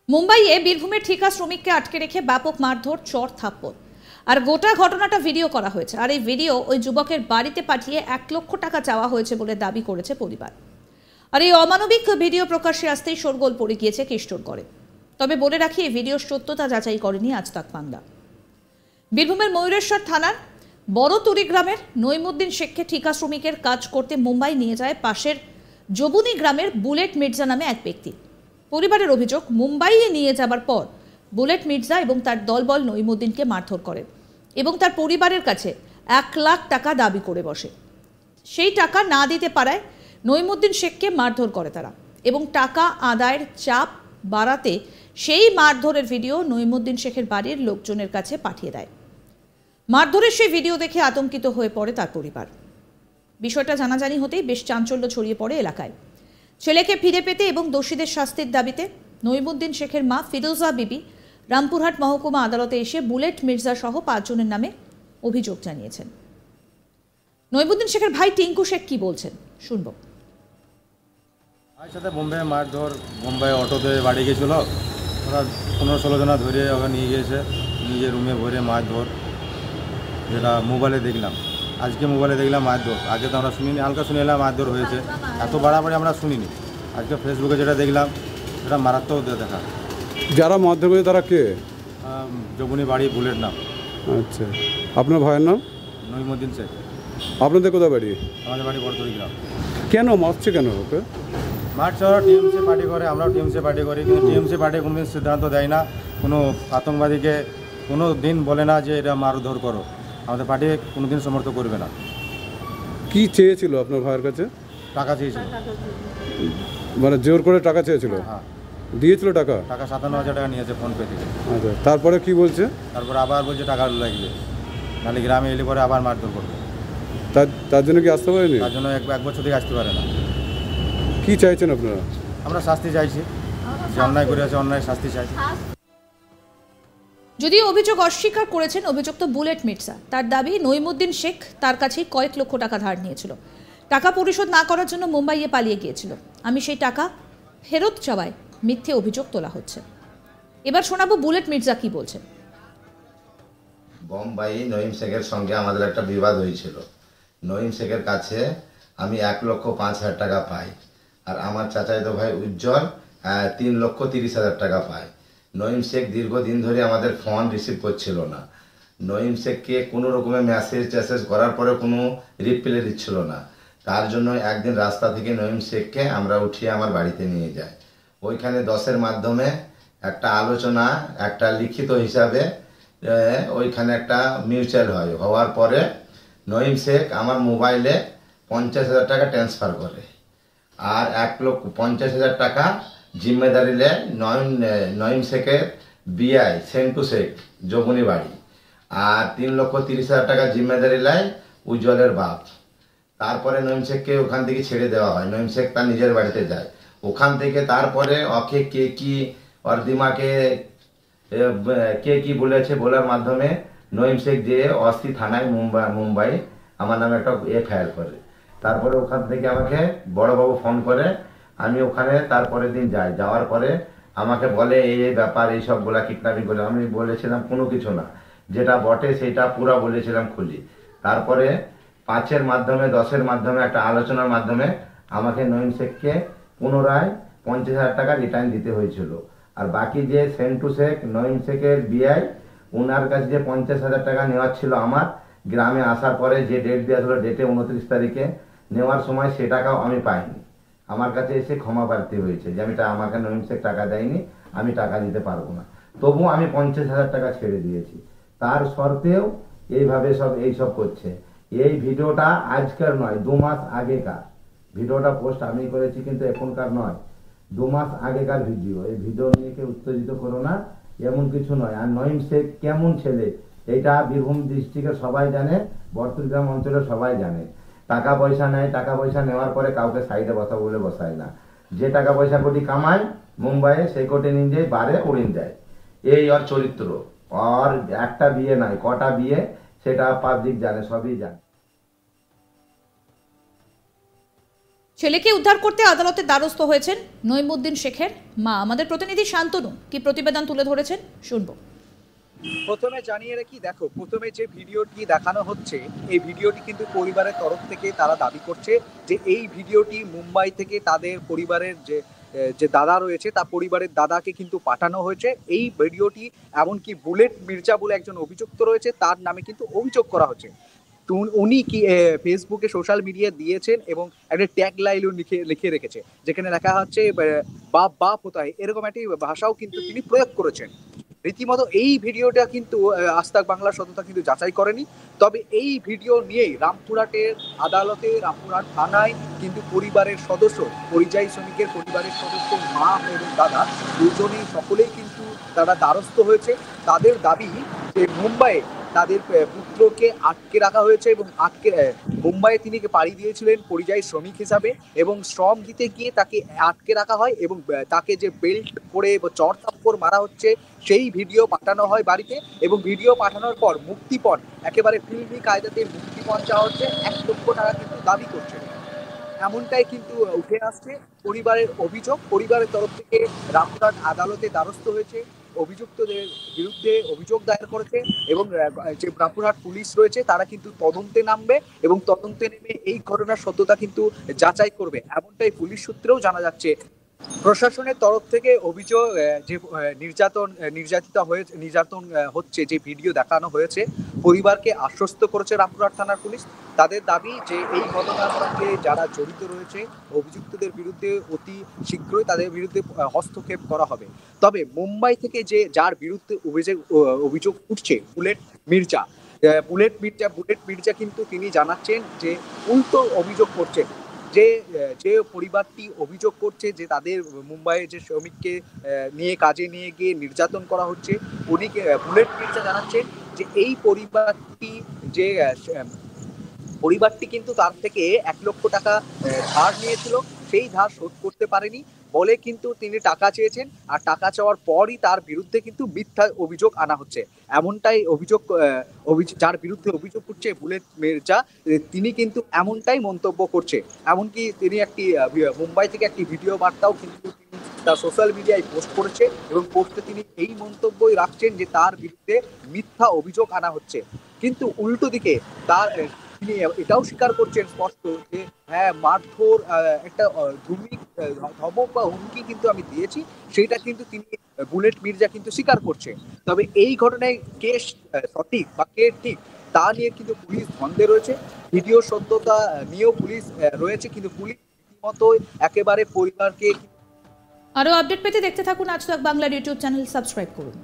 মুম্বাইয়ে বীরভূমের ঠিকা শ্রমিককে আটকে রেখে ব্যাপক মারধর, চর থাপ্পড়। আর গোটা ঘটনাটা ভিডিও করা হয়েছে। আর এই ভিডিও ওই যুবকের বাড়িতে পাঠিয়ে 1 লক্ষ টাকা চাওয়া হয়েছে বলে দাবি করেছে পরিবার। আর এই অমানবিক ভিডিও প্রকাশ্যে আসতেই শোরগোল পড়ে গিয়েছে কিশোরগড়ে। তবে বলে রাখি, এই ভিডিওর সত্যতা যাচাই করেনি আজ তাক বাংলা। বীরভূমের ময়ূরেশ্বর থানার বড়তুরি গ্রামের নইমুদ্দিন শেখকে ঠিকা শ্রমিকের কাজ করতে মুম্বাই নিয়ে যায় পাশের জবুনি গ্রামের বুলেট মির্জা নামে এক ব্যক্তি। পরিবারের অভিযোগ, মুম্বাইয়ে নিয়ে যাবার পর বুলেট মির্জা এবং তার দলবল নইমুদ্দিনকে মারধর করে এবং তার পরিবারের কাছে 1 লাখ টাকা দাবি করে বসে। সেই টাকা না দিতে পারায় নইমুদ্দিন শেখকে মারধর করে তারা এবং টাকা আদায়ের চাপ বাড়াতে সেই মারধরের ভিডিও নইমুদ্দিন শেখের বাড়ির লোকজনের কাছে পাঠিয়ে দেয়। মারধরের সেই ভিডিও দেখে আতঙ্কিত হয়ে পড়ে তার পরিবার। বিষয়টা জানাজানি হতেই বেশ চাঞ্চল্য ছড়িয়ে পড়ে এলাকায়। ছেলেকে ফিরে পেতে এবং দোষীদের শাস্তির দাবিতে নইমুদ্দিন শেখের মা ফিরোজা বিবি রামপুরহাট মহকুমা আদালতে এসে বুলেট মির্জা সহ 5 জনের নামে অভিযোগ জানিয়েছেন। নইমুদ্দিন শেখের ভাই টিঙ্কু শেখ কি বলছেন শুনব। আমার সাথে বোম্বে মারধর, বোম্বে অটোতে বাড়ি গেছিল, ওরা 15-16 জনা ধরে ওরা নিয়ে গিয়েছে, নিজের রুমে ভরে মারধর, যেটা মোবাইলে দেখলাম। আজকে মোবাইলে দেখলাম মারধর, আগে তো আমরা শুনিনি, হালকা শুনে এলাম মারধর হয়েছে, এত বাড়াবাড়ি আমরা শুনিনি। আজকে ফেসবুকে যেটা দেখলাম সেটা মারাত্মক দেখা। যারা মারধর করেছে তারা কে? জবুনি বাড়ি, বুলেট নাম। আচ্ছা, আপনার ভাইয়ের নাম? নইমুদ্দিন শেখ। আপনাদের কোথায় বাড়ি? আমাদের বাড়ি বড়তুরি গ্রাম। কেন মারছে কেন ওকে? মারছে ওরা টিএমসি পার্টি করে, আমরাও টিএমসি পার্টি করি, কিন্তু টিএমসি পার্টি কোনোদিন সিদ্ধান্ত দেয় না, কোনো আতঙ্কবাদীকে কোনো দিন বলে না যে এটা মারধর করো। আমাদের পার্টি কোনো দিন সমর্থন করবে না। কি চেয়েছিল আপনার ভাইয়ের কাছে? টাকা চেয়েছিল, মানে জোর করে টাকা চেয়েছিল? হ্যাঁ। দিয়েছিল টাকা? টাকা 57,000 টাকা নিয়েছে ফোনপে থেকে। আচ্ছা, তারপরে কি বলছে? তারপর আবার বলছে টাকা লাগবে, নাহলে গ্রামে এলে পরে আবার মারধর করবে। তার জন্য কি আসতে পারেনি? তার জন্য 1 বছর থেকে আসতে পারে না। কি চাইছেন আপনারা? আমরা শাস্তি চাইছি, যে অন্যায় করে আছে অন্যায় শাস্তি চাই। যদিও অভিযোগ অস্বীকার করেছেন অভিযুক্ত বুলেট মির্জা। তার দাবি, নইমুদ্দিন শেখ তার কাছে কয়েক লক্ষ টাকা ধার নিয়েছিল। টাকা পরিশোধ না করার জন্য মুম্বাইয়ে পালিয়ে গিয়েছিল। আমি সেই টাকা ফেরত চাওয়ায় মিথ্যে অভিযোগ তোলা হচ্ছে। এবার শোনাবো বুলেট মির্জা কি বলছেন। বোম্বাই নঈম শেখের সঙ্গে আমাদের একটা বিবাদ হয়েছিল। নঈম শেখের কাছে আমি 1,05,000 টাকা পাই, আর আমার চাচাতো ভাই উজ্জ্বল 3,30,000 টাকা পায়। নঈম শেখ দীর্ঘদিন ধরে আমাদের ফোন রিসিভ করছিল না। নঈম শেখকে কোনো রকমের মেসেজ করার পরে কোনো রিপ্লাই দিচ্ছিল না। তার জন্য একদিন রাস্তা থেকে নঈম শেখকে আমরা উঠিয়ে আমার বাড়িতে নিয়ে যাই। ওইখানে 10-এর মাধ্যমে একটা আলোচনা, একটা লিখিত হিসাবে ওইখানে একটা মিউচুয়াল হওয়ার পরে নঈম শেখ আমার মোবাইলে 50,000 টাকা ট্রান্সফার করে, আর 1,50,000 টাকা জিম্মেদারি নেয় নঈম শেখের বিআই সেন্টু শেখ, জবুনি বাড়ি, আর 3,30,000 টাকা জিম্মেদারি নেয় উজ্জ্বলের বাপ। তারপরে নঈম শেখকে ওখান থেকে ছেড়ে দেওয়া হয়। নঈম শেখ তার নিজের বাড়িতে যায়। ওখান থেকে তারপরে ওকে কে কি ওর দিমাকে কে কি বলেছে বলার মাধ্যমে নঈম শেখ যে অস্থি থানায় মুম্বাই আমার নামে একটা এফআইআর করে। তারপরে ওখান থেকে আমাকে বড়বাবু ফোন করে, আমি ওখানে তারপরের দিন যাই। যাওয়ার পরে আমাকে বলে এই ব্যাপার, এই সবগুলা কিডন্যাপিং করে। আমি বলেছিলাম কোনো কিছু না, যেটা বটে সেটা পুরা বলেছিলাম খুলি। তারপরে 5-এর মাধ্যমে 10-এর মাধ্যমে একটা আলোচনার মাধ্যমে আমাকে নঈম শেখকে পুনরায় 50,000 টাকা রিটার্ন দিতে হয়েছিল। আর বাকি যে সেন্টু শেখ, নঈম শেখের বিআই, ওনার কাছে যে 50,000 টাকা নেওয়ার ছিল আমার, গ্রামে আসার পরে যে ডেট দেওয়া ছিল, ডেটে 29 তারিখে নেওয়ার সময় সে টাকাও আমি পাইনি। আমার কাছে এসে ক্ষমা প্রার্থী হয়েছে যে আমি আমাকে নঈম শেখ টাকা দেয়নি, আমি টাকা দিতে পারবো না। তবুও আমি 50,000 টাকা ছেড়ে দিয়েছি। তার সত্ত্বেও এইভাবে এইসব করছে। এই ভিডিওটা আজকের নয়, 2 মাস আগেকার ভিডিওটা পোস্ট আমি করেছি, কিন্তু এখনকার নয়, 2 মাস আগেকার ভিডিও। এই ভিডিও নিয়ে কেউ উত্তেজিত করো না, এমন কিছু নয়। আর নঈম শেখ কেমন ছেলে এটা বীরভূম ডিস্ট্রিক্টের সবাই জানে, বড়তুরি গ্রাম অঞ্চলের সবাই জানে। টাকা পয়সা নেয়, টাকা পয়সা নেওয়ার পরে কাউকে সাইডে বসা বলে বসায় না। যে টাকা পয়সা কোটি কামায় মুম্বাইয়ে, সেই কোটি নিয়ে যায় বারে উড়িয়ে দেয়। এই ওর চরিত্র। আর একটা বিয়ে নাই, কটা বিয়ে সেটা পাবলিক জানে, সবই জানে। ছেলেকে উদ্ধার করতে আদালতের দ্বারস্থ হয়েছেন নইমুদ্দিন শেখের মা। আমাদের প্রতিনিধি শান্তনু কি প্রতিবেদন তুলে ধরেছেন শুনবো। প্রথমে জানিয়ে রাখি, দেখো, প্রথমে যে ভিডিওটি দেখানো হচ্ছে এই ভিডিওটি কিন্তু পরিবারের তরফ থেকে তারা দাবি করছে যে এই ভিডিওটি মুম্বাই থেকে তাদের পরিবারের যে দাদা রয়েছে তার পরিবারের দাদাকে কিন্তু পাঠানো হয়েছে। এই ভিডিওটি এমনকি বুলেট মির্জা বলে একজন অভিযুক্ত রয়েছে তার নামে কিন্তু অভিযোগ করা হচ্ছে। উনি কি ফেসবুকে সোশ্যাল মিডিয়া দিয়েছেন এবং একটা ট্যাগ লাইনও লিখে রেখেছে, যেখানে লেখা হচ্ছে বাপ বাপ হতে হয়, এরকম একটি ভাষাও কিন্তু তিনি প্রয়োগ করেছেন। রীতিমতো এই ভিডিওটা কিন্তু আজ তাক বাংলার সততা কিন্তু যাচাই করেনি। তবে এই ভিডিও নিয়েই রামপুরহাটের আদালতে, রামপুরহাট থানায় কিন্তু পরিবারের সদস্য, পরিযায়ী শ্রমিকের পরিবারের সদস্য মা এবং দাদা দুজনেই সকলেই কিন্তু তারা দ্বারস্থ হয়েছে। তাদের দাবি যে মুম্বাইয়ে তাদের পুত্রকে আটকে রাখা হয়েছে এবং মুম্বাইয়ে তিনি পাড়ি দিয়েছিলেন পরিযায়ী শ্রমিক হিসাবে এবং শ্রম দিতে গিয়ে তাকে আটকে রাখা হয় এবং তাকে যে বেল্ট করে চড় থাপ্পড় মারা হচ্ছে সেই ভিডিও পাঠানো হয় বাড়িতে। এবং ভিডিও পাঠানোর পর মুক্তিপণ, একেবারে ফিল্মি কায়দাতে মুক্তিপণ চাওয়া হচ্ছে, 1 লক্ষ টাকা কিন্তু দাবি করছে। এমনটাই কিন্তু উঠে আসছে পরিবারের অভিযোগ। পরিবারের তরফ থেকে রামপুরহাট আদালতে দ্বারস্থ হয়েছে, অভিযুক্তদের বিরুদ্ধে অভিযোগ দায়ের করেছে এবং যে রামপুরহাট পুলিশ রয়েছে তারা কিন্তু তদন্তে নামবে এবং তদন্তে নেমে এই ঘটনার সত্যতা কিন্তু যাচাই করবে, এমনটাই পুলিশ সূত্রেও জানা যাচ্ছে। প্রশাসনের তরফ থেকে অভিযোগ যে নির্যাতন হচ্ছে, যে ভিডিও দেখানো হয়েছে, পরিবারকে আশ্বস্ত করেছে রামপুরহাট থানার পুলিশ। তাদের দাবি যে এই ঘটনার সঙ্গে যারা জড়িত রয়েছে অভিযুক্তদের বিরুদ্ধে অতি শীঘ্রই তাদের বিরুদ্ধে হস্তক্ষেপ করা হবে। তবে মুম্বাই থেকে যার বিরুদ্ধে অভিযোগ উঠছে বুলেট মির্জা কিন্তু তিনি জানাচ্ছেন যে উল্টো অভিযোগ করছেন। যে পরিবারটি অভিযোগ করছে যে তাদের মুম্বাইয়ে যে শ্রমিককে কাজে নিয়ে গিয়ে নির্যাতন করা হচ্ছে, উনি বুলেট মির্জা জানাচ্ছেন যে এই পরিবারটি কিন্তু তার থেকে 1 লক্ষ টাকা ধার নিয়েছিল, সেই ধার শোধ করতে পারেনি বলে কিন্তু তিনি টাকা চেয়েছেন, আর টাকা চাওয়ার পরই তার বিরুদ্ধে কিন্তু মিথ্যা অভিযোগ আনা হচ্ছে। এমনটাই যার বিরুদ্ধে অভিযোগ করছে বুলেট মির্জা, তিনি কিন্তু এমনটাই মন্তব্য করছে। এমনকি তিনি মুম্বাই থেকে একটি ভিডিও বার্তাও কিন্তু তার সোশ্যাল মিডিয়ায় পোস্ট করেছে এবং পোস্টে তিনি এই মন্তব্যই রাখছেন যে তার বিরুদ্ধে মিথ্যা অভিযোগ আনা হচ্ছে। কিন্তু উল্টো দিকে তিনি এটাও স্বীকার করছেন স্পষ্ট যে হ্যাঁ, মারধর, একটা ধমক বা হুমকি কিন্তু আমি দিয়েছি, সেটা কিন্তু তিনি বুলেট মির্জা কিন্তু স্বীকার করছে। তবে এই ঘটনায় কে সঠিক বা কে ঠিক তা নিয়ে কিন্তু পুলিশ দ্বন্দ্বে রয়েছে। ভিডিও সত্যতা নিয়েও পুলিশ রয়েছে, কিন্তু পুলিশ রীতিমতো একেবারে পরিবারকে। আরো আপডেট পেতে দেখতে থাকুন আজ তাক বাংলার ইউটিউব চ্যানেল, সাবস্ক্রাইব করুন।